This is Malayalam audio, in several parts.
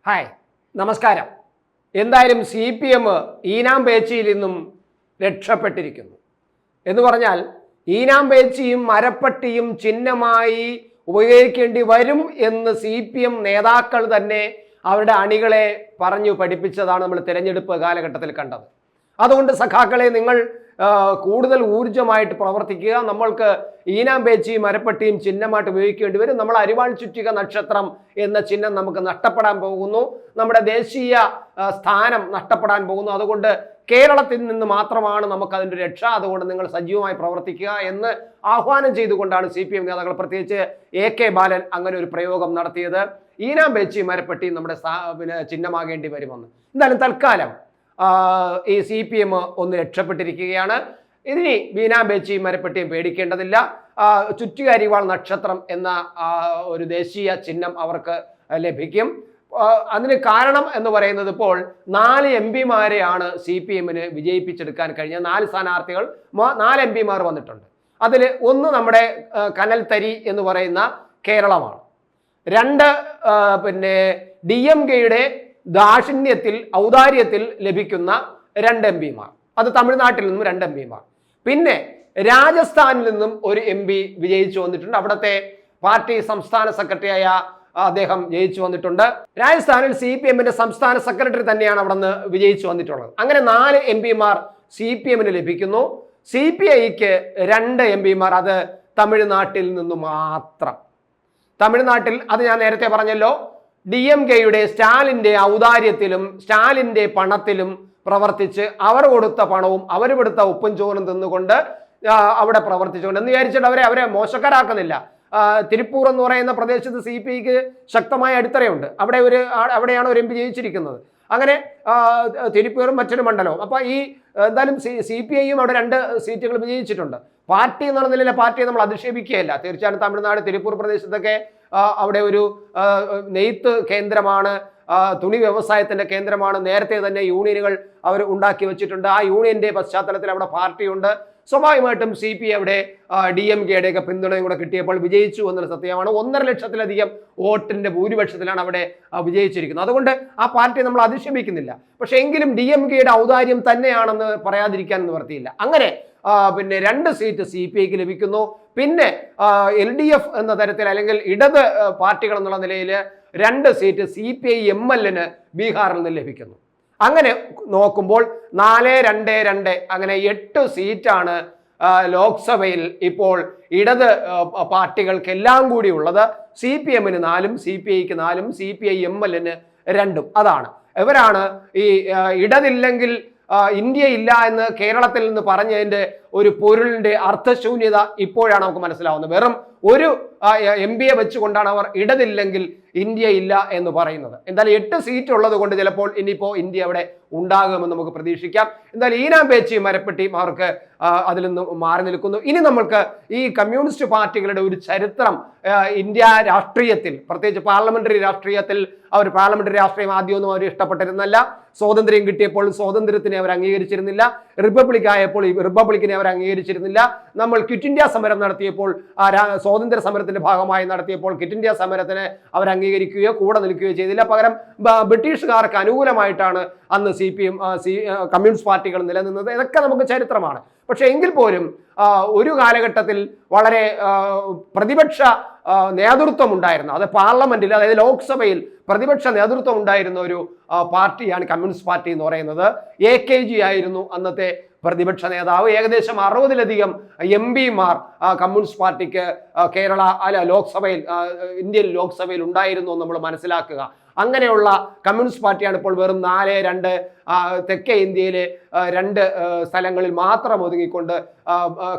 ഹായ്, നമസ്കാരം. എന്തായാലും CPM ഈനാം പേച്ചിയിൽ നിന്നും രക്ഷപ്പെട്ടിരിക്കുന്നു. എന്ന് പറഞ്ഞാൽ ഈനാം പേച്ചിയും മരപ്പട്ടിയും ചിഹ്നമായി ഉപയോഗിക്കേണ്ടി വരും എന്ന് CPM നേതാക്കൾ തന്നെ അവരുടെ അണികളെ പറഞ്ഞു പഠിപ്പിച്ചതാണ് നമ്മൾ തിരഞ്ഞെടുപ്പ് കാലഘട്ടത്തിൽ കണ്ടത്. അതുകൊണ്ട് സഖാക്കളെ, നിങ്ങൾ കൂടുതൽ ഊർജ്ജമായിട്ട് പ്രവർത്തിക്കുക. നമ്മൾക്ക് ഈനാം പേച്ചിയും മരപ്പട്ടിയും ചിഹ്നമായിട്ട് ഉപയോഗിക്കേണ്ടി വരും. നമ്മൾ അരിവാൾ ചുറ്റിക നക്ഷത്രം എന്ന ചിഹ്നം നമുക്ക് നഷ്ടപ്പെടാൻ പോകുന്നു. നമ്മുടെ ദേശീയ സ്ഥാനം നഷ്ടപ്പെടാൻ പോകുന്നു. അതുകൊണ്ട് കേരളത്തിൽ നിന്ന് മാത്രമാണ് നമുക്ക് അതിൻ്റെ രക്ഷ. അതുകൊണ്ട് നിങ്ങൾ സജീവമായി പ്രവർത്തിക്കുക എന്ന് ആഹ്വാനം ചെയ്തുകൊണ്ടാണ് CPM നേതാക്കൾ, പ്രത്യേകിച്ച് AK ബാലൻ അങ്ങനെ ഒരു പ്രയോഗം നടത്തിയത്. ഈനാം പേച്ചിയും മരപ്പട്ടിയും നമ്മുടെ ചിഹ്നമാകേണ്ടി വരുമെന്ന്. എന്തായാലും തൽക്കാലം ഈ CPM ഒന്ന് രക്ഷപ്പെട്ടിരിക്കുകയാണ്. ഇനി ഈനാം പേച്ചിയും മരപ്പട്ടിയും പേടിക്കേണ്ടതില്ല. ചുറ്റിക അരിവാൾ നക്ഷത്രം എന്ന ഒരു ദേശീയ ചിഹ്നം അവർക്ക് ലഭിക്കും. അതിന് കാരണം എന്ന് പറയുന്നത്, ഇപ്പോൾ 4 MP-മാരെയാണ് CPM-ന് വിജയിപ്പിച്ചെടുക്കാൻ കഴിഞ്ഞ 4 സ്ഥാനാർത്ഥികൾ, 4 MP-മാർ വന്നിട്ടുണ്ട്. അതിൽ ഒന്ന് നമ്മുടെ കനൽത്തരി എന്ന് പറയുന്ന കേരളമാണ്. 2 DMK-യുടെ ദാക്ഷിണ്യത്തിൽ ഔദാര്യത്തിൽ ലഭിക്കുന്ന 2 MP-മാർ, അത് തമിഴ്നാട്ടിൽ നിന്നും 2 MP-മാർ. പിന്നെ രാജസ്ഥാനിൽ നിന്നും ഒരു MP വിജയിച്ചു വന്നിട്ടുണ്ട്. അവിടുത്തെ പാർട്ടി സംസ്ഥാന സെക്രട്ടറിയായ അദ്ദേഹം ജയിച്ചു വന്നിട്ടുണ്ട്. രാജസ്ഥാനിൽ CPM-ന്റെ സംസ്ഥാന സെക്രട്ടറി തന്നെയാണ് അവിടെ നിന്ന് വിജയിച്ചു വന്നിട്ടുള്ളത്. അങ്ങനെ 4 MP-മാർ CPM-ന് ലഭിക്കുന്നു. CPI-ക്ക് 2 MP-മാർ, അത് തമിഴ്നാട്ടിൽ നിന്ന് മാത്രം. തമിഴ്നാട്ടിൽ, അത് ഞാൻ നേരത്തെ പറഞ്ഞല്ലോ, DMK-യുടെ സ്റ്റാലിൻ്റെ ഔദാര്യത്തിലും സ്റ്റാലിൻ്റെ പണത്തിലും പ്രവർത്തിച്ച് അവർ കൊടുത്ത പണവും അവർ കൊടുത്ത ഉപ്പും ചോറും തിന്നുകൊണ്ട് അവിടെ പ്രവർത്തിച്ചുകൊണ്ട് എന്ന് വിചാരിച്ചിട്ട് അവരെ മോശക്കാരാക്കുന്നില്ല. തിരുപ്പൂർ എന്ന് പറയുന്ന പ്രദേശത്ത് CPI-ക്ക് ശക്തമായ അടിത്തറയുണ്ട്. അവിടെയാണ് ഒരു MP ജയിച്ചിരിക്കുന്നത്. അങ്ങനെ തിരുപ്പൂരും മറ്റൊരു മണ്ഡലവും. അപ്പോൾ ഈ എന്തായാലും CPI-യും അവിടെ 2 സീറ്റുകൾ വിജയിച്ചിട്ടുണ്ട്. പാർട്ടി എന്നുള്ള നിലയിലെ പാർട്ടിയെ നമ്മൾ അധിക്ഷേപിക്കുകയല്ല. തീർച്ചയായും തമിഴ്നാട് തിരുപ്പൂർ പ്രദേശത്തൊക്കെ അവിടെ ഒരു നെയ്ത്ത് കേന്ദ്രമാണ്, തുണി വ്യവസായത്തിന്റെ കേന്ദ്രമാണ്. നേരത്തെ തന്നെ യൂണിയനുകൾ അവർ ഉണ്ടാക്കി വെച്ചിട്ടുണ്ട്. ആ യൂണിയന്റെ പശ്ചാത്തലത്തിൽ അവിടെ പാർട്ടിയുണ്ട്. സ്വാഭാവികമായിട്ടും CPI അവിടെ DMK-യുടെയൊക്കെ പിന്തുണയും കൂടെ കിട്ടിയപ്പോൾ വിജയിച്ചു എന്നുള്ള സത്യമാണ്. 1.5 ലക്ഷത്തിലധികം വോട്ടിന്റെ ഭൂരിപക്ഷത്തിലാണ് അവിടെ വിജയിച്ചിരിക്കുന്നത്. അതുകൊണ്ട് ആ പാർട്ടി നമ്മൾ അധിക്ഷേപിക്കുന്നില്ല. പക്ഷെ എങ്കിലും DMK-യുടെ ഔദാര്യം തന്നെയാണെന്ന് പറയാതിരിക്കാൻ നിവർത്തിയില്ല. അങ്ങനെ പിന്നെ 2 സീറ്റ് CPI-ക്ക് ലഭിക്കുന്നു. പിന്നെ LDF എന്ന തരത്തിൽ, അല്ലെങ്കിൽ ഇടത് പാർട്ടികൾ എന്നുള്ള നിലയിൽ 2 സീറ്റ് CPI-ML-ന് ബീഹാറിൽ നിന്ന് ലഭിക്കുന്നു. അങ്ങനെ നോക്കുമ്പോൾ 4-2-2 അങ്ങനെ 8 സീറ്റാണ് ലോക്സഭയിൽ ഇപ്പോൾ ഇടത് പാർട്ടികൾക്കെല്ലാം കൂടി ഉള്ളത്. CPM-ന് 4, CPI-ക്ക് 4, CPI-ML-ന് 2. അതാണ് ഇവരാണ് ഈ ഇടതില്ലെങ്കിൽ ഇന്ത്യ ഇല്ല എന്ന് കേരളത്തിൽ നിന്ന് പറഞ്ഞതിൻ്റെ ഒരു പൊരുളിന്റെ അർത്ഥശൂന്യത ഇപ്പോഴാണ് നമുക്ക് മനസ്സിലാവുന്നത്. വെറും ഒരു MP-യെ വെച്ചുകൊണ്ടാണ് അവർ ഇടതില്ലെങ്കിൽ ഇന്ത്യ ഇല്ല എന്ന് പറയുന്നത്. എന്തായാലും 8 സീറ്റ് ഉള്ളത് കൊണ്ട് ചിലപ്പോൾ ഇനിയിപ്പോൾ ഇന്ത്യ അവിടെ ഉണ്ടാകുമെന്ന് നമുക്ക് പ്രതീക്ഷിക്കാം. എന്തായാലും ഈനാം പേച്ചിയും മരപ്പട്ടിയും അവർക്ക് അതിൽ നിന്ന് മാറി നിൽക്കുന്നു. ഇനി നമ്മൾക്ക് ഈ കമ്മ്യൂണിസ്റ്റ് പാർട്ടികളുടെ ഒരു ചരിത്രം ഇന്ത്യ രാഷ്ട്രീയത്തിൽ, പ്രത്യേകിച്ച് പാർലമെന്ററി രാഷ്ട്രീയത്തിൽ, അവർ പാർലമെന്ററി രാഷ്ട്രീയം ആദ്യമൊന്നും അവർ ഇഷ്ടപ്പെട്ടിരുന്നില്ല. സ്വാതന്ത്ര്യം കിട്ടിയപ്പോൾ സ്വാതന്ത്ര്യത്തിനെ അവർ അംഗീകരിച്ചിരുന്നില്ല. റിപ്പബ്ലിക് ആയപ്പോൾ ഈ റിപ്പബ്ലിക്കിനെ അവർ അംഗീകരിച്ചിരുന്നില്ല. നമ്മൾ ക്വിറ്റ് ഇന്ത്യ സമരം നടത്തിയപ്പോൾ, സ്വാതന്ത്ര്യ സമരത്തിന്റെ ഭാഗമായി നടത്തിയപ്പോൾ ക്വിറ്റ് ഇന്ത്യ സമരത്തിന് അവർ അംഗീകരിക്കുകയോ കൂടെ നിൽക്കുകയോ ചെയ്തില്ല. പകരം ബ്രിട്ടീഷുകാർക്ക് അനുകൂലമായിട്ടാണ് അന്ന് CPM കമ്മ്യൂണിസ്റ്റ് പാർട്ടികൾ നിലനിന്നത്. ഇതൊക്കെ നമുക്ക് ചരിത്രമാണ്. പക്ഷെ എങ്കിൽ പോലും ഒരു കാലഘട്ടത്തിൽ വളരെ പ്രതിപക്ഷ നേതൃത്വം ഉണ്ടായിരുന്നു. അത് പാർലമെന്റിൽ, അതായത് ലോക്സഭയിൽ പ്രതിപക്ഷ നേതൃത്വം ഉണ്ടായിരുന്ന ഒരു പാർട്ടിയാണ് കമ്മ്യൂണിസ്റ്റ് പാർട്ടി എന്ന് പറയുന്നത്. AKG ആയിരുന്നു അന്നത്തെ പ്രതിപക്ഷ നേതാവ്. ഏകദേശം 60-ലധികം MP-മാർ കമ്മ്യൂണിസ്റ്റ് പാർട്ടിക്ക് ലോക്സഭയിൽ, ഇന്ത്യൻ ലോക്സഭയിൽ ഉണ്ടായിരുന്നു നമ്മൾ മനസ്സിലാക്കുക. അങ്ങനെയുള്ള കമ്മ്യൂണിസ്റ്റ് പാർട്ടിയാണ് ഇപ്പോൾ വെറും 4-2 തെക്കേ ഇന്ത്യയിലെ 2 സ്ഥലങ്ങളിൽ മാത്രം ഒതുങ്ങിക്കൊണ്ട്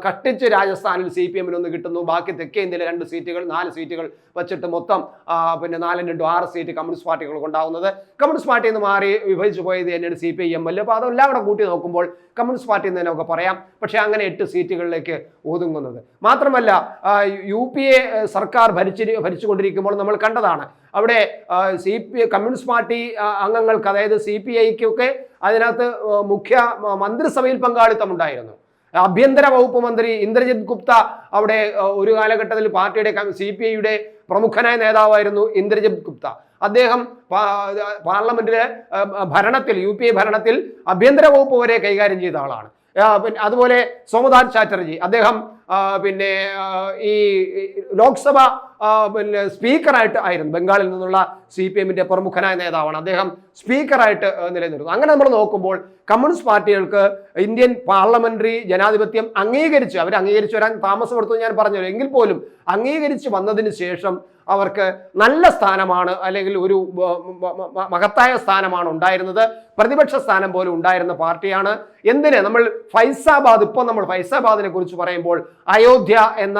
കഷ്ടിച്ച് രാജസ്ഥാനിൽ CPM-ന് കിട്ടുന്നു. ബാക്കി തെക്കേ ഇന്ത്യയിലെ 2 സീറ്റുകൾ, 4 സീറ്റുകൾ വെച്ചിട്ട് മൊത്തം 4-2-6 സീറ്റ് കമ്മ്യൂണിസ്റ്റ് പാർട്ടികൾക്ക് ഉണ്ടാവുന്നത്. കമ്മ്യൂണിസ്റ്റ് പാർട്ടിയിൽ നിന്ന് മാറി വിഭജിച്ചു പോയത് തന്നെയാണ് CPI-ML. അപ്പോൾ അതെല്ലാം കൂടെ കൂട്ടി നോക്കുമ്പോൾ കമ്മ്യൂണിസ്റ്റ് പാർട്ടി എന്ന് തന്നെ നമുക്ക് പറയാം. പക്ഷേ അങ്ങനെ 8 സീറ്റുകളിലേക്ക് ഒതുങ്ങുന്നത് മാത്രമല്ല, UPA സർക്കാർ ഭരിച്ചുകൊണ്ടിരിക്കുമ്പോൾ നമ്മൾ കണ്ടതാണ്. അവിടെ കമ്മ്യൂണിസ്റ്റ് പാർട്ടി അംഗങ്ങൾക്ക്, അതായത് CPI-ക്കൊക്കെ അതിനകത്ത് മുഖ്യ മന്ത്രിസഭയിൽ പങ്കാളിത്തം ഉണ്ടായിരുന്നു. ആഭ്യന്തര വകുപ്പ് മന്ത്രി ഇന്ദ്രജിത് ഗുപ്ത അവിടെ ഒരു കാലഘട്ടത്തിൽ പാർട്ടിയുടെ CPI-യുടെ പ്രമുഖനായ നേതാവായിരുന്നു ഇന്ദ്രജിത് ഗുപ്ത. അദ്ദേഹം പാർലമെന്റിലെ ഭരണത്തിൽ UPA ഭരണത്തിൽ ആഭ്യന്തര വകുപ്പ് വരെ കൈകാര്യം ചെയ്ത ആളാണ്. അതുപോലെ സോമനാഥ് ചാറ്റർജി, അദ്ദേഹം പിന്നെ ഈ ലോക്സഭ പിന്നെ സ്പീക്കറായിട്ട് ആയിരുന്നു. ബംഗാളിൽ നിന്നുള്ള CPM-ന്റെ പ്രമുഖനായ നേതാവാണ്. അദ്ദേഹം സ്പീക്കറായിട്ട് നിലനിർത്തുന്നു. അങ്ങനെ നമ്മൾ നോക്കുമ്പോൾ കമ്മ്യൂണിസ്റ്റ് പാർട്ടികൾക്ക് ഇന്ത്യൻ പാർലമെന്ററി ജനാധിപത്യം അവർ അംഗീകരിച്ചു വരാൻ താമസമെടുത്തു ഞാൻ പറഞ്ഞു. എങ്കിൽ പോലും അംഗീകരിച്ച് വന്നതിന് ശേഷം അവർക്ക് നല്ല സ്ഥാനമാണ്, അല്ലെങ്കിൽ ഒരു മഹത്തായ സ്ഥാനമാണ് ഉണ്ടായിരുന്നത്. പ്രതിപക്ഷ സ്ഥാനം പോലും ഉണ്ടായിരുന്ന പാർട്ടിയാണ്. എന്തിന് നമ്മൾ ഫൈസാബാദിനെ കുറിച്ച് പറയുമ്പോൾ അയോധ്യ എന്ന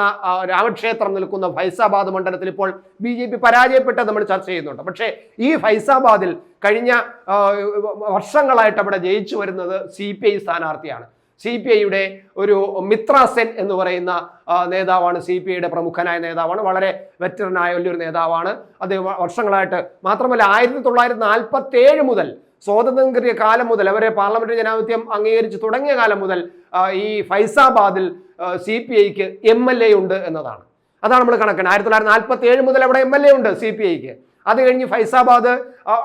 രാമക്ഷേത്രം നിൽക്കുന്ന ഫൈസാബാദ് മണ്ഡലത്തിൽ ഇപ്പോൾ BJP പരാജയപ്പെട്ടത് നമ്മൾ ചർച്ച ചെയ്യുന്നുണ്ട്. പക്ഷേ ഈ ഫൈസാബാദിൽ കഴിഞ്ഞ വർഷങ്ങളായിട്ട് അവിടെ ജയിച്ചു വരുന്നത് CPI സ്ഥാനാർത്ഥിയാണ്. CPIയുടെ ഒരു മിത്ര സെൻ എന്ന് പറയുന്ന നേതാവാണ്. CPIയുടെ പ്രമുഖനായ നേതാവാണ്. വളരെ വെറ്ററനായ വലിയൊരു നേതാവാണ്. അത് വർഷങ്ങളായിട്ട് മാത്രമല്ല 1947 മുതൽ സ്വാതന്ത്ര്യ കാലം മുതൽ അവരെ പാർലമെന്ററി ജനാധിപത്യം അംഗീകരിച്ച് തുടങ്ങിയ കാലം മുതൽ ഈ ഫൈസാബാദിൽ CPIക്ക് MLA ഉണ്ട് എന്നതാണ്. അതാണ് നമ്മൾ കണക്കാണ്. 1947 മുതൽ അവിടെ MLA ഉണ്ട് CPIക്ക്. അത് കഴിഞ്ഞ് ഫൈസാബാദ്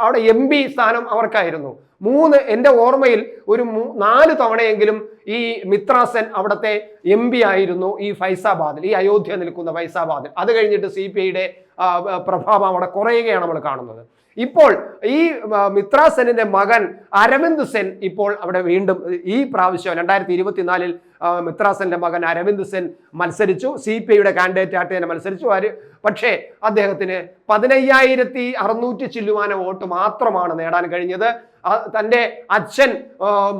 അവിടെ MP സ്ഥാനം അവർക്കായിരുന്നു. എൻ്റെ ഓർമ്മയിൽ ഒരു 4 തവണയെങ്കിലും ഈ മിത്ര സെൻ അവിടുത്തെ MP ആയിരുന്നു ഈ ഫൈസാബാദിൽ, ഈ അയോധ്യ നിൽക്കുന്ന ഫൈസാബാദിൽ. അത് കഴിഞ്ഞിട്ട് CPIയുടെ പ്രഭാവം അവിടെ കുറയുകയാണ് നമ്മൾ കാണുന്നത്. ഇപ്പോൾ ഈ മിത്ര സെന്നിന്റെ മകൻ അരവിന്ദ് സെൻ ഇപ്പോൾ അവിടെ വീണ്ടും ഈ പ്രാവശ്യം 2024 മിത്ര സെന്റെ മകൻ അരവിന്ദ് സെൻ മത്സരിച്ചു. CPIയുടെ കാൻഡിഡേറ്റ് ആയിട്ട് തന്നെ മത്സരിച്ചു. പക്ഷേ അദ്ദേഹത്തിന് 15,600 ചില്ലുവാന വോട്ട് മാത്രമാണ് നേടാൻ കഴിഞ്ഞത്. തൻ്റെ അച്ഛൻ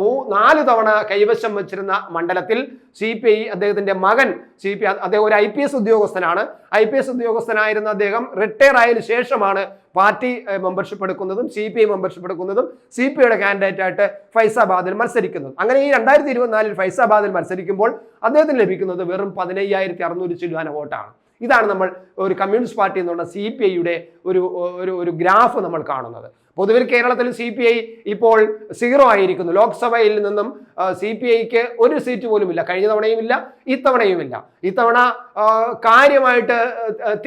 4 തവണ കൈവശം വെച്ചിരുന്ന മണ്ഡലത്തിൽ CPI അദ്ദേഹത്തിന്റെ മകൻ അദ്ദേഹം ഒരു IPS ഉദ്യോഗസ്ഥനാണ്. IPS ഉദ്യോഗസ്ഥനായിരുന്ന അദ്ദേഹം റിട്ടയർ ആയതിനു ശേഷമാണ് പാർട്ടി മെമ്പർഷിപ്പ് എടുക്കുന്നതും CPI മെമ്പർഷിപ്പ് എടുക്കുന്നതും CPIയുടെ കാൻഡിഡേറ്റ് ആയിട്ട് ഫൈസാബാദിൽ മത്സരിക്കുന്നത്. അങ്ങനെ ഈ 2024 ഫൈസാബാദിൽ മത്സരിക്കുമ്പോൾ അദ്ദേഹത്തിന് ലഭിക്കുന്നത് വെറും 15,600 ചില്ലുവാന വോട്ടാണ്. ഇതാണ് നമ്മൾ ഒരു കമ്മ്യൂണിസ്റ്റ് പാർട്ടി എന്നുള്ള CPIയുടെ ഒരു ഗ്രാഫ് നമ്മൾ കാണുന്നത്. പൊതുവിൽ കേരളത്തിൽ CPI ഇപ്പോൾ 0 ആയിരിക്കുന്നു. ലോക്സഭയിൽ നിന്നും CPIക്ക് ഒരു സീറ്റ് പോലും ഇല്ല. കഴിഞ്ഞ തവണയും ഇല്ല, ഇത്തവണയും ഇല്ല. ഇത്തവണ കാര്യമായിട്ട്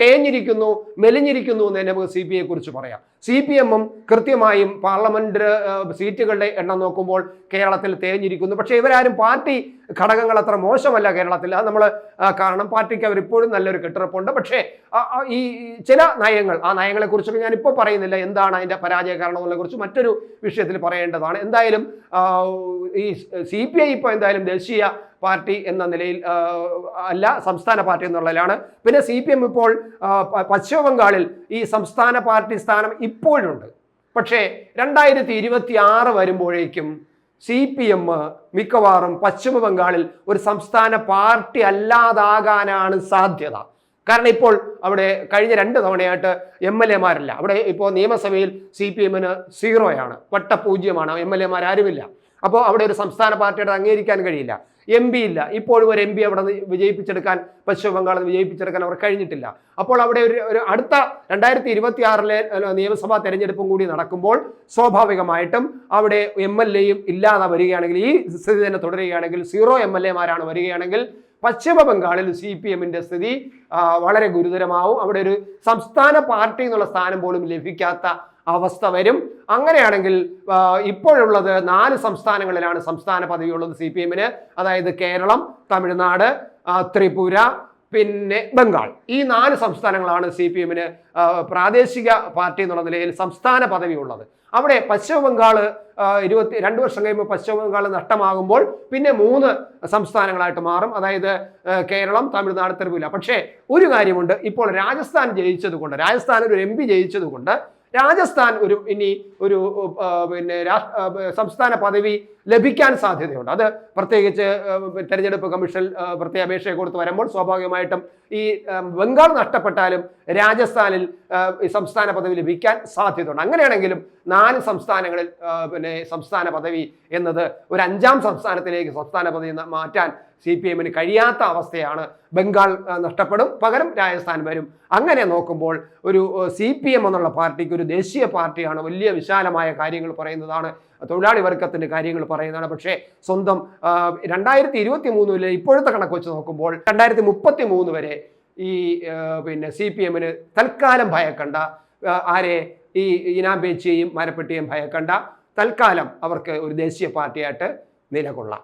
തേഞ്ഞിരിക്കുന്നു, മെലിഞ്ഞിരിക്കുന്നു എന്ന് തന്നെ നമുക്ക് CPIയെ കുറിച്ച് പറയാം. CPM-ഉം കൃത്യമായും പാർലമെന്റ് സീറ്റുകളുടെ എണ്ണം നോക്കുമ്പോൾ കേരളത്തിൽ തേഞ്ഞിരിക്കുന്നു. പക്ഷേ ഇവരാരും പാർട്ടി ഘടകങ്ങൾ അത്ര മോശമല്ല കേരളത്തിൽ. അത് നമ്മൾ കാരണം പാർട്ടിക്ക് അവരിപ്പോഴും നല്ലൊരു കെട്ടുറപ്പുണ്ട്. പക്ഷേ ഈ ചില നയങ്ങൾ, ആ നയങ്ങളെ കുറിച്ചൊക്കെ ഞാൻ ഇപ്പോൾ പറയുന്നില്ല. എന്താണ് അതിന്റെ പരാജയ കാരണങ്ങളെ കുറിച്ച് മറ്റൊരു വിഷയത്തിൽ പറയേണ്ടതാണ്. എന്തായാലും ഈ CPI ഇപ്പോൾ എന്തായാലും ദേശീയ പാർട്ടി എന്ന നിലയിൽ അല്ല, സംസ്ഥാന പാർട്ടി എന്നുള്ളതിലാണ്. പിന്നെ CPM ഇപ്പോൾ പശ്ചിമ ബംഗാളിൽ ഈ സംസ്ഥാന പാർട്ടി സ്ഥാനം ഇപ്പോഴുണ്ട്. പക്ഷേ 2026 വരുമ്പോഴേക്കും CPM മിക്കവാറും പശ്ചിമ ബംഗാളിൽ ഒരു സംസ്ഥാന പാർട്ടി അല്ലാതാകാനാണ് സാധ്യത. കാരണം ഇപ്പോൾ അവിടെ കഴിഞ്ഞ 2 തവണയായിട്ട് MLA-മാരില്ല. അവിടെ ഇപ്പോൾ നിയമസഭയിൽ CPM-ന് 0 വട്ടപൂജ്യമാണ്. MLA-മാർ ആരുമില്ല. അപ്പോൾ അവിടെ ഒരു സംസ്ഥാന പാർട്ടിയുടെ അംഗീകരിക്കാൻ കഴിയില്ല. MP ഇല്ല. ഇപ്പോഴും ഒരു MP അവിടെ വിജയിപ്പിച്ചെടുക്കാൻ, പശ്ചിമ ബംഗാളിൽ വിജയിപ്പിച്ചെടുക്കാൻ അവർ കഴിഞ്ഞിട്ടില്ല. അപ്പോൾ അവിടെ ഒരു അടുത്ത 2026 നിയമസഭാ തെരഞ്ഞെടുപ്പും കൂടി നടക്കുമ്പോൾ സ്വാഭാവികമായിട്ടും അവിടെ MLA-യും ഇല്ലാതെ വരികയാണെങ്കിൽ, ഈ സ്ഥിതി തന്നെ തുടരുകയാണെങ്കിൽ, 0 MLA-മാരാണ് വരികയാണെങ്കിൽ പശ്ചിമ ബംഗാളിൽ CPM-ന്റെ സ്ഥിതി വളരെ ഗുരുതരമാവും. അവിടെ ഒരു സംസ്ഥാന പാർട്ടി എന്നുള്ള സ്ഥാനം പോലും ലഭിക്കാത്ത അവസ്ഥ വരും. അങ്ങനെയാണെങ്കിൽ ഇപ്പോഴുള്ളത് 4 സംസ്ഥാനങ്ങളിലാണ് സംസ്ഥാന പദവിയുള്ളത് CPM-ന്. അതായത് കേരളം, തമിഴ്നാട്, ത്രിപുര, പിന്നെ ബംഗാൾ. ഈ 4 സംസ്ഥാനങ്ങളാണ് CPM-ന് പ്രാദേശിക പാർട്ടി എന്നുള്ള നിലയിൽ സംസ്ഥാന പദവി ഉള്ളത്. അവിടെ പശ്ചിമ ബംഗാൾ 22 വർഷം കഴിയുമ്പോൾ പശ്ചിമ ബംഗാൾ നഷ്ടമാകുമ്പോൾ പിന്നെ 3 സംസ്ഥാനങ്ങളായിട്ട് മാറും. അതായത് കേരളം, തമിഴ്നാട്, ത്രിപുര. പക്ഷേ ഒരു കാര്യമുണ്ട്, ഇപ്പോൾ രാജസ്ഥാൻ ജയിച്ചതുകൊണ്ട്, രാജസ്ഥാൻ ഒരു MP ജയിച്ചതുകൊണ്ട് രാജസ്ഥാൻ ഇനി ഒരു സംസ്ഥാന പദവി ലഭിക്കാൻ സാധ്യതയുണ്ട്. അത് പ്രത്യേകിച്ച് തെരഞ്ഞെടുപ്പ് കമ്മീഷൻ പ്രത്യേക അപേക്ഷ കൊടുത്ത് വരുമ്പോൾ സ്വാഭാവികമായിട്ടും ഈ ബംഗാൾ നഷ്ടപ്പെട്ടാലും രാജസ്ഥാനിൽ സംസ്ഥാന പദവി ലഭിക്കാൻ സാധ്യതയുണ്ട്. അങ്ങനെയാണെങ്കിലും 4 സംസ്ഥാനങ്ങളിൽ സംസ്ഥാന പദവി എന്നത് ഒരു 5ാം സംസ്ഥാനത്തിലേക്ക് സംസ്ഥാന പദവി മാറ്റാൻ CPM-ന് കഴിയാത്ത അവസ്ഥയാണ്. ബംഗാൾ നഷ്ടപ്പെടും, പകരം രാജസ്ഥാൻ വരും. അങ്ങനെ നോക്കുമ്പോൾ ഒരു CPM എന്നുള്ള പാർട്ടിക്ക് ഒരു ദേശീയ പാർട്ടിയാണ്. വലിയ വിശാലമായ കാര്യങ്ങൾ പറയുന്നതാണ്, തൊഴിലാളി വർഗത്തിന്റെ കാര്യങ്ങൾ പറയുന്നതാണ്. പക്ഷേ സ്വന്തം 2023 ഇപ്പോഴത്തെ കണക്ക് വെച്ച് നോക്കുമ്പോൾ 2033 വരെ ഈ പിന്നെ CPM-ന് തൽക്കാലം ഭയക്കണ്ട, ആരെ ഈ ഇനാം ബേച്ചിയെയും മരപ്പെട്ടിയെയും ഭയക്കണ്ട, തൽക്കാലം അവർക്ക് ഒരു ദേശീയ പാർട്ടിയായിട്ട് നിലകൊള്ളാം.